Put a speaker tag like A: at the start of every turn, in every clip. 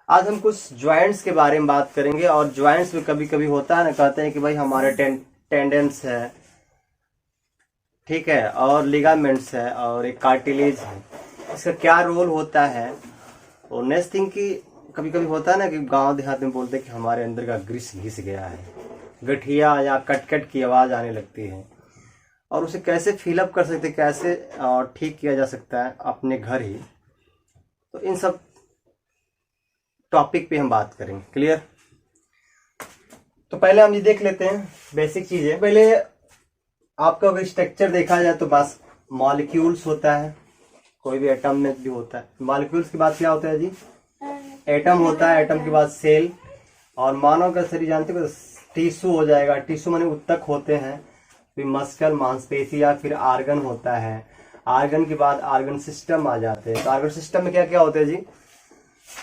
A: आज हम कुछ ज्वाइंट्स के बारे में बात करेंगे। और ज्वाइंट्स में कभी कभी होता है ना, कहते हैं कि भाई हमारे टेंडेंस है, ठीक है, और लिगामेंट्स है और एक कार्टिलेज है, इसका क्या रोल होता है। और नेक्स्ट थिंग कि कभी कभी होता है ना कि गांव देहात में बोलते हैं कि हमारे अंदर का ग्रीस घिस गया है, गठिया या कट की आवाज़ आने लगती है, और उसे कैसे फिलअप कर सकते, कैसे ठीक किया जा सकता है अपने घर ही। तो इन सब टॉपिक पे हम बात करेंगे। क्लियर? तो पहले हम ये देख लेते हैं बेसिक चीजें। पहले आपका अगर स्ट्रक्चर देखा जाए तो बस मॉलिक्यूल्स होता है, कोई भी एटम में भी होता है। मॉलिक्यूल्स के बाद क्या होता है जी? एटम होता है, एटम के बाद सेल, और मानव का शरीर जानते हो टिश्यू हो जाएगा। टिश्यू माने उत्तक होते हैं, फिर मस्कल मांसपेशी या फिर आर्गन होता है। आर्गन के बाद आर्गन सिस्टम आ जाते हैं। तो आर्गन सिस्टम में क्या क्या होता है जी?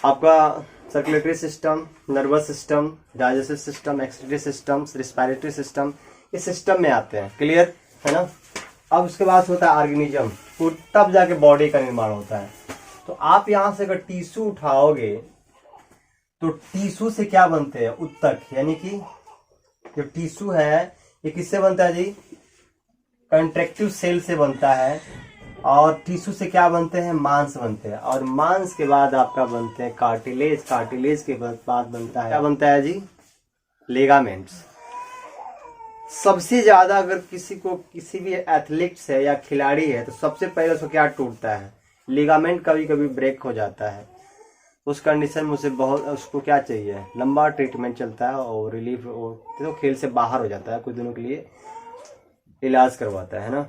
A: आपका circulatory system, nervous system, digestive system, excretory system, respiratory system, इस सिस्टम में आते हैं। क्लियर है ना? अब उसके बाद होता है ऑर्गेनिज्म, तब जाके बॉडी का निर्माण होता है। तो आप यहां से अगर टिश्यू उठाओगे तो टिश्यू से क्या बनते हैं? उत्तक, यानी कि जो टिश्यू है ये किससे बनता है जी? कंट्रैक्टिव सेल से बनता है। और टिश्यू से क्या बनते हैं? मांस बनते हैं। और मांस के बाद आपका बनते हैं कार्टिलेज। कार्टिलेज के बाद बनता है, क्या बनता है जी? लिगामेंट्स। सबसे ज्यादा अगर किसी को, किसी भी एथलीट्स है या खिलाड़ी है, तो सबसे पहले उसको क्या टूटता है? लिगामेंट कभी कभी ब्रेक हो जाता है। उस कंडीशन में उसे बहुत, उसको क्या चाहिए? लंबा ट्रीटमेंट चलता है और रिलीफ, तो खेल से बाहर हो जाता है, कुछ दिनों के लिए इलाज करवाता है ना।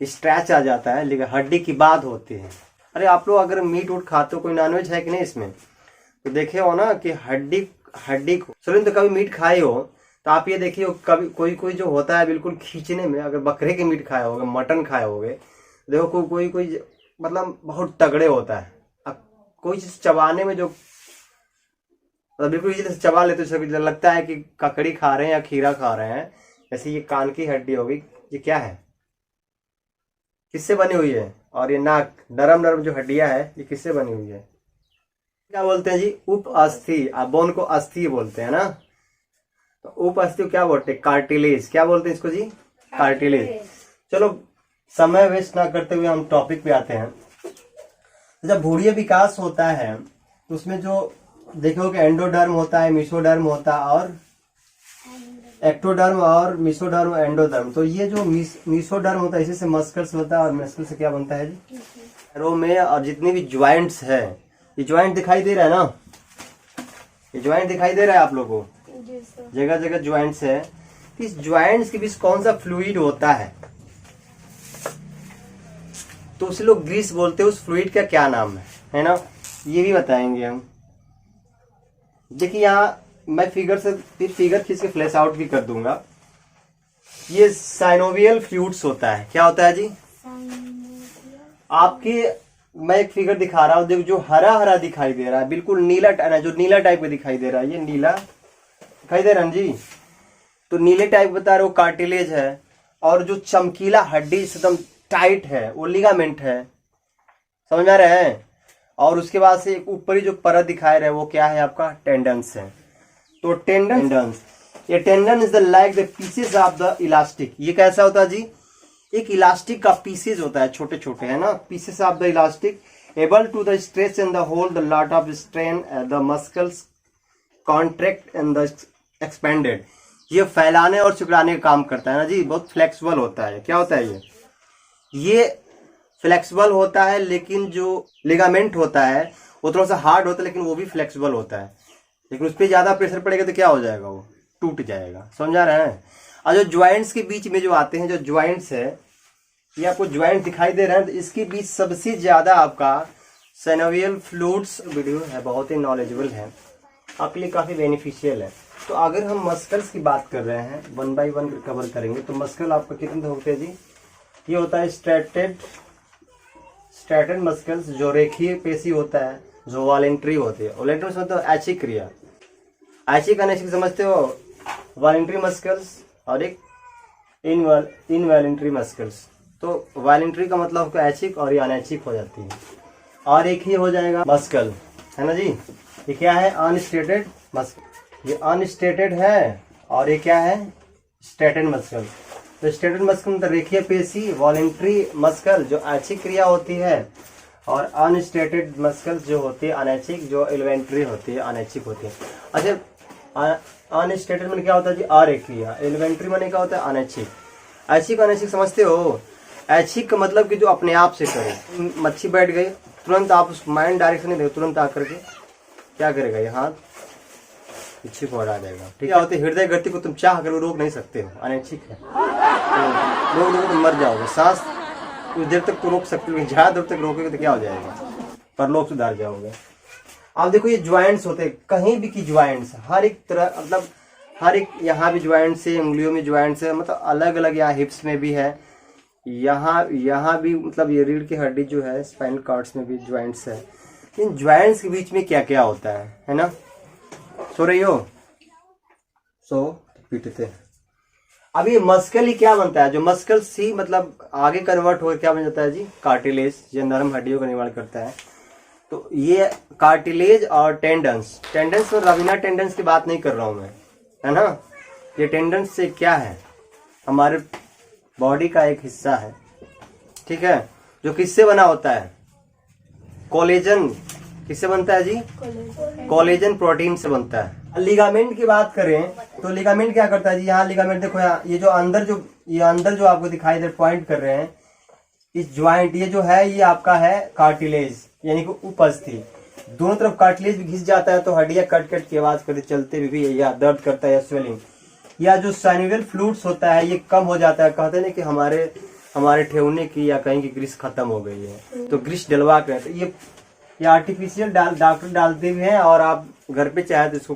A: स्ट्रेच आ जाता है, लेकिन हड्डी की बात होती है। अरे आप लोग अगर मीट उट खाते हो, कोई नॉनवेज है कि नहीं इसमें, तो देखे हो ना कि हड्डी को सुनिए, तो कभी मीट खाए हो तो आप ये देखिए, कभी कोई जो होता है बिल्कुल खींचने में, अगर बकरे के मीट खाए होगे, मटन खाए होगे, देखो कोई मतलब बहुत तगड़े होता है। अब कोई चीज चबाने में जो मतलब बिल्कुल इजीली से चबा लेते हो, लगता है कि ककड़ी खा रहे हैं या खीरा खा रहे हैं। जैसे ये कान की हड्डी होगी, ये क्या है? किससे बनी हुई है? और ये नाक, नरम जो हड्डियां है, ये किससे बनी हुई है? क्या बोलते हैं जी? उप अस्थि। बोन को अस्थि बोलते हैं ना। तो उप अस्थि को क्या बोलते हैं? कार्टिलेज। क्या बोलते हैं इसको जी? कार्टिलेज। चलो समय वेस्ट ना करते हुए हम टॉपिक पे आते हैं। जब भ्रूणीय विकास होता है तो उसमें जो देखोगे एंडोडर्म होता है, मेसोडर्म होता है, और एक्टोडर्म और मेसोडर्म, एंडोडर्म। तो ये जो मेसोडर्म होता है, इसी से मस्कल्स होता है, और मस्कल से क्या बनता है जी? रो में। और जितनी भी ज्वाइंट्स है, ये ज्वाइंट दिखाई दे रहा है ना, ये ज्वाइंट दिखाई दे रहा है आप लोगों को, जगह जगह ज्वाइंट्स है। इस ज्वाइंट्स के बीच कौन सा फ्लूइड होता है? तो उसे लोग ग्रीस बोलते हैं। उस फ्लूइड का क्या नाम है ना? ये भी बताएंगे हम। देखिए यहाँ मैं फिगर खींच के फ्लैश आउट भी कर दूंगा। ये साइनोवियल फ्लूइड्स होता है। क्या होता है जी? आपके, मैं एक फिगर दिखा रहा हूँ, देखो जो हरा हरा दिखाई दे रहा है, बिल्कुल नीला, जो नीला टाइप का दिखाई दे रहा है, ये नीला दिखाई दे रहा है जी। तो नीले टाइप बता रहे हो कार्टिलेज है, और जो चमकीला हड्डी एकदम टाइट है वो लिगामेंट है। समझ आ रहा है? और उसके बाद से एक ऊपरी जो परत दिखाई रहे वो क्या है? आपका टेंडन्स है। तो टेंडन्स, ये tendon is the like the pieces of the elastic. ये कैसा होता है जी? एक इलास्टिक का पीसेज होता है, छोटे छोटे, है ना, pieces of the elastic, able to the stretch and the hold the lot of strain the muscles contract and the expanded. ये फैलाने और सिकुड़ाने का काम करता है ना जी। बहुत फ्लेक्सिबल होता है। क्या होता है ये फ्लेक्सिबल होता है, लेकिन जो लिगामेंट होता है वो थोड़ा सा हार्ड होता है, लेकिन वो भी फ्लेक्सिबल होता है। लेकिन उस पर ज्यादा प्रेशर पड़ेगा तो क्या हो जाएगा? वो टूट जाएगा। समझा रहे हैं? और जो ज्वाइंट्स के बीच में जो आते हैं, जो ज्वाइंट्स है, ये आपको ज्वाइंट दिखाई दे रहे हैं, तो इसके बीच सबसे ज्यादा आपका साइनोवियल फ्लूइड्स। वीडियो है, बहुत ही नॉलेजेबल है, आपके लिए काफी बेनिफिशियल है। तो अगर हम मस्कल्स की बात कर रहे हैं, 1 बाय 1 कवर करेंगे, तो मस्कल आपका कितने होते हैं जी? ये होता है स्ट्रेटेड मस्कल्स, जो रेखीय पेशी होता है, जो वॉलेंट्री होती है। वॉलेंट्री मतलब ऐच्छिक क्रिया, ऐच्छिक अनैच्छिक समझते हो? वॉलेंट्री मस्कल्स और एक इनवॉलेंट्री मस्कल्स। तो वॉलेंट्री का मतलब ऐच्छिक और ये अनैच्छिक हो जाती है। और एक ही हो जाएगा मस्कल, है ना जी। ये क्या है? अनस्टेटेड मस्कल। ये अनस्टेटेड है और ये क्या है? Stated muscle. तो स्टेटेड मस्कल मतलब रेखीय पेशी, वॉलेंट्री मस्कल जो ऐच्छिक क्रिया होती है, और अनस्टेटेड मस्कल जो होती है अनैच्छिक, जो इन्वेंट्री होती है अनैच्छिक होती है। अच्छा, अनस्टेटेड मैंने क्या होता है जी? अरेखीय। इन्वेंट्री मैंने क्या होता है? अनैच्छिक। ऐच्छिक अनैच्छिक समझते हो? ऐच्छिक का मतलब कि जो अपने आप से करे। मच्छी बैठ गई, तुरंत आप उस माइंड डायरेक्शन नहीं देते, तुरंत आकर के क्या करेगा? ये हाथ इच्छिक को हटा देगा। ठीक है, होती हृदय गति को तुम चाह कर रोक नहीं सकते हो, अनैच्छिक है। तो रोक दोगे तो मर जाओगे। सांस कुछ देर तक तो रोक सकते हो, ज्यादा देर तक रोकोगे तो क्या हो जाएगा? परलोक सुधार जाओगे। आप देखो ये ज्वाइंट्स होते हैं, कहीं भी की ज्वाइंट्स, हर एक तरह, मतलब हर एक, यहाँ भी ज्वाइंट्स है, उंगलियों में ज्वाइंट्स है, मतलब अलग अलग, यहाँ हिप्स में भी है, यहाँ भी, मतलब ये रीढ़ की हड्डी जो है, स्पाइनल कॉर्ड्स में भी ज्वाइंट्स है। इन ज्वाइंट्स के बीच में क्या क्या होता है ना? सो रही हो? सो पीटते हैं। अब ये मस्कल ही क्या बनता है? जो मस्कल सी मतलब आगे कन्वर्ट होकर क्या बन जाता है जी? कार्टिलेज, जो नरम हड्डियों का निर्माण करता है। तो ये कार्टिलेज और टेंडन्स, टेंडन्स और रवीना टेंडन्स की बात नहीं कर रहा हूं मैं, है ना? ये टेंडन्स से क्या है? हमारे बॉडी का एक हिस्सा है, ठीक है, जो किससे बना होता है? कोलेजन। किससे बनता है जी? कोलेजन प्रोटीन से बनता है। लिगामेंट की बात करें तो लिगामेंट क्या करता है जी? यहाँ लिगामेंट देखो, यहाँ ये जो अंदर जो आपको दिखाई दे, पॉइंट कर रहे हैं, इस ज्वाइंट, ये जो है ये आपका है कार्टिलेज, यानी कि उपज थी। दोनों तरफ कार्टिलेज भी घिस जाता है तो हड्डियां कट कट की आवाज करते चलते भी या दर्द करता है या स्वेलिंग, या जो साइनोवियल फ्लूइड्स होता है ये कम हो जाता है। कहते हैं कि हमारे ठेवने की या कहीं की ग्रीस खत्म हो गई है, तो ग्रीस डलवा कर, तो ये आर्टिफिशियल डॉक्टर डालते भी हैं, और आप घर पे चाहे तो इसको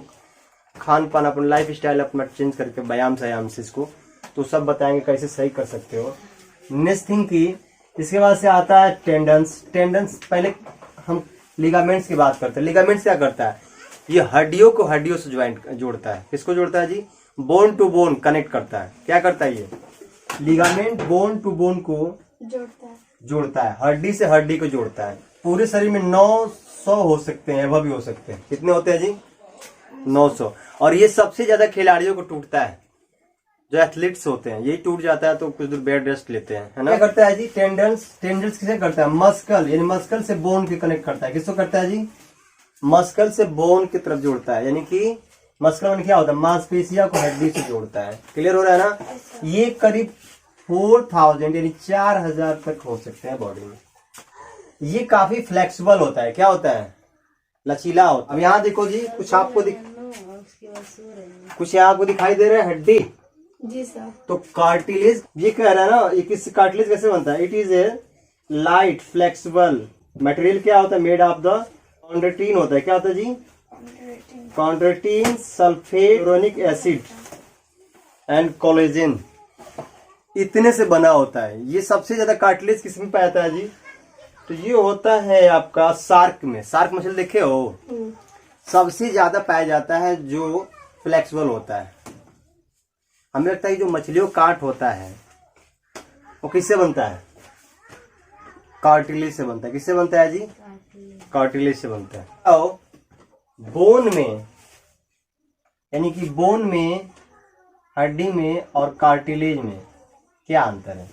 A: खान पान, अपना लाइफ स्टाइल अपना चेंज करके व्यायाम से इसको तो सब बताएंगे कैसे सही कर सकते हो। नेक्स्ट थिंग की, इसके बाद से आता है टेंडन्स। टेंडन्स पहले हम लिगामेंट्स की बात करते हैं। लिगामेंट्स क्या करता है? ये हड्डियों को हड्डियों से ज्वाइंट जोड़ता है। किसको जोड़ता है जी? बोन टू बोन कनेक्ट करता है। क्या करता है ये लिगामेंट? बोन टू बोन को जोड़ता है, हड्डी से हड्डी को जोड़ता है। पूरे शरीर में 900 हो सकते हैं, वह भी हो सकते हैं। कितने होते हैं जी? 900। और ये सबसे ज्यादा खिलाड़ियों को टूटता है, जो एथलीट्स होते हैं, यही टूट जाता है तो कुछ दूर बेड रेस्ट लेते हैं, है ना? क्या करता है जी? टेंडन्स किसे करता है? मस्कल, यानी मस्कल से बोन के कनेक्ट करता है। किसको करता है जी? मस्कल से बोन की तरफ जोड़ता है, यानी कि मस्कल में क्या होता है? मांसपेशियों को हड्डी से जोड़ता है। क्लियर हो रहा है ना? ये करीब 4000 यानी 4000 तक हो सकते हैं बॉडी में। ये काफी फ्लेक्सिबल होता है। क्या होता है? लचीला होता है। अब यहाँ देखो जी, कुछ यहाँ आपको दिखाई दे रहा है हड्डी
B: जी सर।
A: तो कार्टिलेज, ये कह रहा है ना, ये किस कार्टिलेज कैसे बनता है? It is a light flexible material. क्या होता है? मेड ऑफ द कॉन्ड्रोटिन होता है। क्या होता है जी? Chondroitin, sulphate acid and collagen, इतने से बना होता है। ये सबसे ज्यादा कार्टिलेज किस में पाया जाता है जी? तो ये होता है आपका शार्क में। शार्क मछली देखे हो? सबसे ज्यादा पाया जाता है जो फ्लेक्सिबल होता है। हमें लगता है जो मछलियों काट होता है वो किससे बनता है? कार्टिलेज से बनता है। किससे बनता है जी? कार्टिलेज से बनता है। और बोन में, यानी कि बोन में, हड्डी में और कार्टिलेज में क्या अंतर है?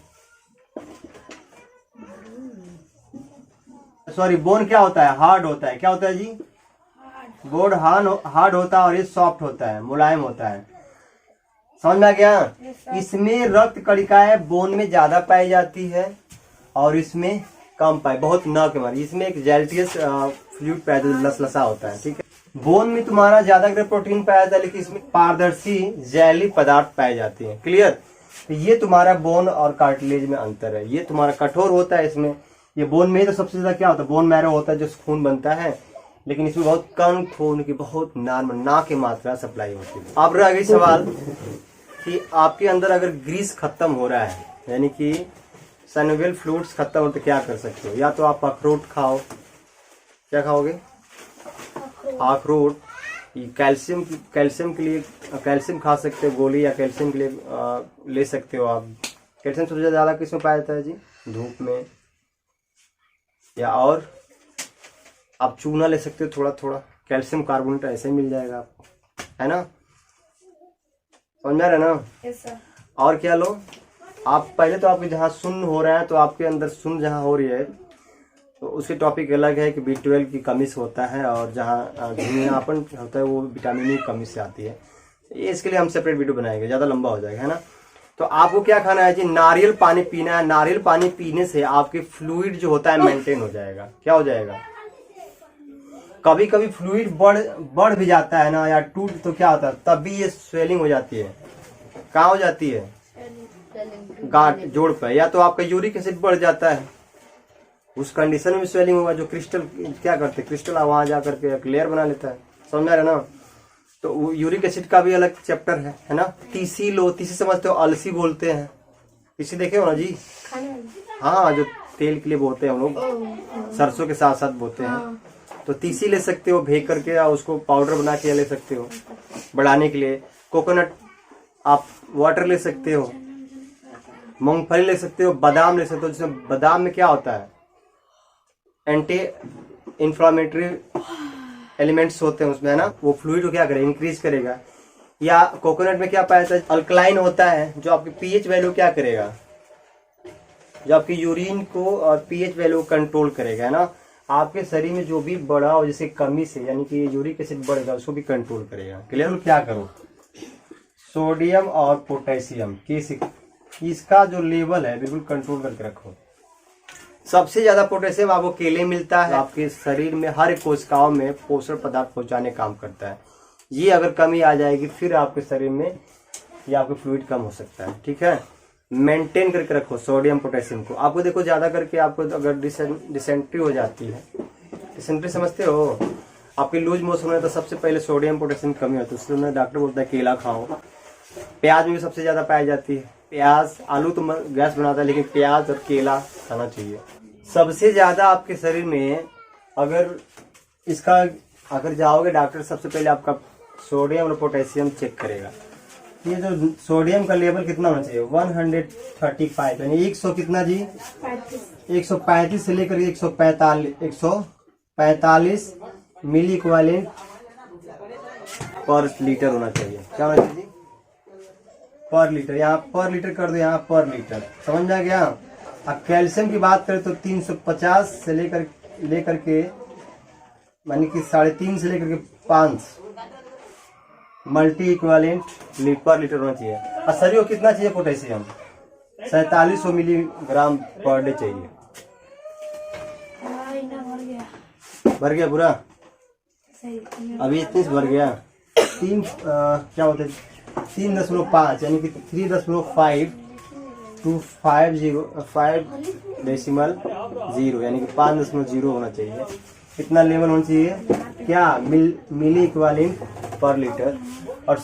A: सॉरी, बोन क्या होता है? हार्ड होता है। क्या होता है जी? बोन हार्ड होता है और ये सॉफ्ट होता है, मुलायम होता है। समझ में आ गया? इसमें रक्त कणिकाएं बोन में ज्यादा पाई जाती है और इसमें कम पाई, बहुत न के मारे। इसमें एक जेलेटियस फ्लूइड पाया जाता है, लसलसा होता है। ठीक है, बोन में तुम्हारा ज्यादा प्रोटीन पाया जाता है, लेकिन इसमें पारदर्शी जैली पदार्थ पाए जाते हैं। क्लियर? तो ये तुम्हारा बोन और कार्टिलेज में अंतर है। ये तुम्हारा कठोर होता है, इसमें ये बोन में ही तो सबसे ज्यादा क्या होता है? बोन मैरो होता है जो खून बनता है, लेकिन इसमें बहुत कम खून की, बहुत नॉर्मल ना की मात्रा सप्लाई होती है। अब रह गई सवाल कि आपके अंदर अगर ग्रीस खत्म हो रहा है, यानी कि साइनोवियल फ्लूइड्स खत्म हो, तो क्या कर सकते हो? या तो आप अखरोट खाओ। क्या खाओगे? अखरोट। कैल्शियम के लिए कैल्शियम खा सकते हो गोली, या कैल्शियम के लिए ले सकते हो आप। कैल्शियम सबसे ज्यादा किसमें पाया जाता है जी? धूप में। या और आप चूना ले सकते हो थोड़ा थोड़ा, कैल्शियम कार्बोनेट ऐसे ही मिल जाएगा आपको, है ना, समझ में आ रहा है ना।
B: Yes sir.
A: और क्या लो आप, पहले तो आपके जहाँ शून्य हो रहा है तो आपके अंदर शून्य जहाँ हो रही है तो उसके टॉपिक अलग है कि B12 की कमी से होता है, और जहाँ धुआंपन होता है वो विटामिन की कमी से आती है। ये इसके लिए हम सेपरेट वीडियो बनाएंगे, ज़्यादा लंबा हो जाएगा, है ना। तो आपको क्या खाना है जी, नारियल पानी पीना है। नारियल पानी पीने से आपके फ्लूइड जो होता है मेंटेन हो जाएगा। क्या हो जाएगा, कभी कभी फ्लूइड बढ़ भी जाता है ना, या टूट तो क्या होता है, तब भी ये स्वेलिंग हो जाती है। कहाँ हो जाती है, गांठ जोड़ पे, या तो आपका यूरिक एसिड बढ़ जाता है, उस कंडीशन में स्वेलिंग होगा। जो क्रिस्टल क्या करते हैं, क्रिस्टल वहां जा करके एक लेयर बना लेता है, समझ में आ रहा है ना। तो यूरिक एसिड का भी अलग चैप्टर है ना। तीसी लो, तीसी समझते हो, अलसी बोलते हैं, तीसी देखे हो ना जी, हाँ जो तेल के लिए बोते हैं हम लोग, सरसों के साथ साथ बोते हैं। तो तीसी ले सकते हो भेग करके, या उसको पाउडर बना के ले सकते हो बढ़ाने के लिए। कोकोनट आप वाटर ले सकते हो, मूंगफली ले सकते हो, बादाम ले सकते हो। जिसमें बादाम में क्या होता है, एंटी इंफ्लामेटरी एलिमेंट्स होते हैं उसमें, है ना, वो फ्लूइड को क्या करेगा, इंक्रीज करेगा। या कोकोनट में क्या पाया जाता है, अल्कलाइन होता है, जो आपकी पीएच वैल्यू क्या करेगा, जो आपकी यूरिन को और पीएच वैल्यू कंट्रोल करेगा, है ना। आपके शरीर में जो भी बढ़ा हो जैसे कमी से, यानी कि यूरिक एसिड बढ़ेगा, उसको भी कंट्रोल करेगा। क्लियर हो, क्या करो, सोडियम और पोटेशियम इसका जो लेवल है बिल्कुल कंट्रोल करके रखो। सबसे ज्यादा पोटेशियम आपको केले मिलता है, आपके शरीर में हर कोशिकाओं में पोषण पदार्थ पहुंचाने काम करता है। ये अगर कमी आ जाएगी फिर आपके शरीर में ये आपके फ्लूइड कम हो सकता है, ठीक है। मेंटेन करके रखो सोडियम पोटेशियम को। आपको देखो ज्यादा करके आपको अगर डिसेंट्री हो जाती है, डिसेंट्री समझते हो, आपकी लूज मोशन है तो सबसे पहले सोडियम पोटेशियम कमी होती है, उसमें डॉक्टर बोलता है केला खाओ। प्याज में भी सबसे ज्यादा पाई जाती है, प्याज, आलू तो गैस बनाता है, लेकिन प्याज और केला खाना चाहिए। सबसे ज्यादा आपके शरीर में अगर इसका अगर जाओगे डॉक्टर, सबसे पहले आपका सोडियम और पोटेशियम चेक करेगा। ये जो सोडियम का लेवल कितना होना चाहिए, 135, यानी 100 कितना जी, 135 से लेकर 145 मिली इक्विवेलेंट पर लीटर होना चाहिए। क्या होना चाहिए, पर लीटर। यहाँ पर लीटर कर दो, यहाँ पर लीटर, समझ आ गया। अब कैल्शियम की बात करें तो 350 से लेकर के मानी कि 3.5 से लेकर के 5 मल्टी इक्विवेलेंट पर लीटर होना चाहिए। और शरीर को कितना चाहिए पोटेशियम, 4700 मिलीग्राम पर डे चाहिए। भर गया पूरा, अभी इतनी भर गया। क्या होता है 3.5 यानी कि 3.5 to 5.0 यानी कि 5.0 होना चाहिए। कितना लेवल होना चाहिए, क्या मिली इक्विवेलेंट पर लीटर। और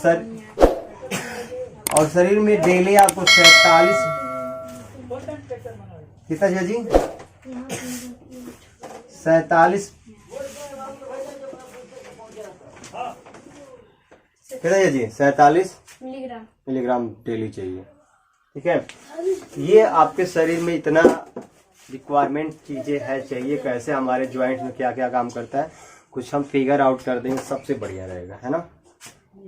A: शरीर में डेली आपको 47 कितना चाहिए जी, 47 कितना चाहिए जी, 47 मिलीग्राम डेली चाहिए, ठीक है। ये आपके शरीर में इतना रिक्वायरमेंट चीजें है चाहिए, कैसे हमारे ज्वाइंट में क्या क्या काम करता है, कुछ हम फिगर आउट कर देंगे, सबसे बढ़िया रहेगा, है ना।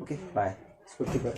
A: ओके बाय, इसको ठीक है।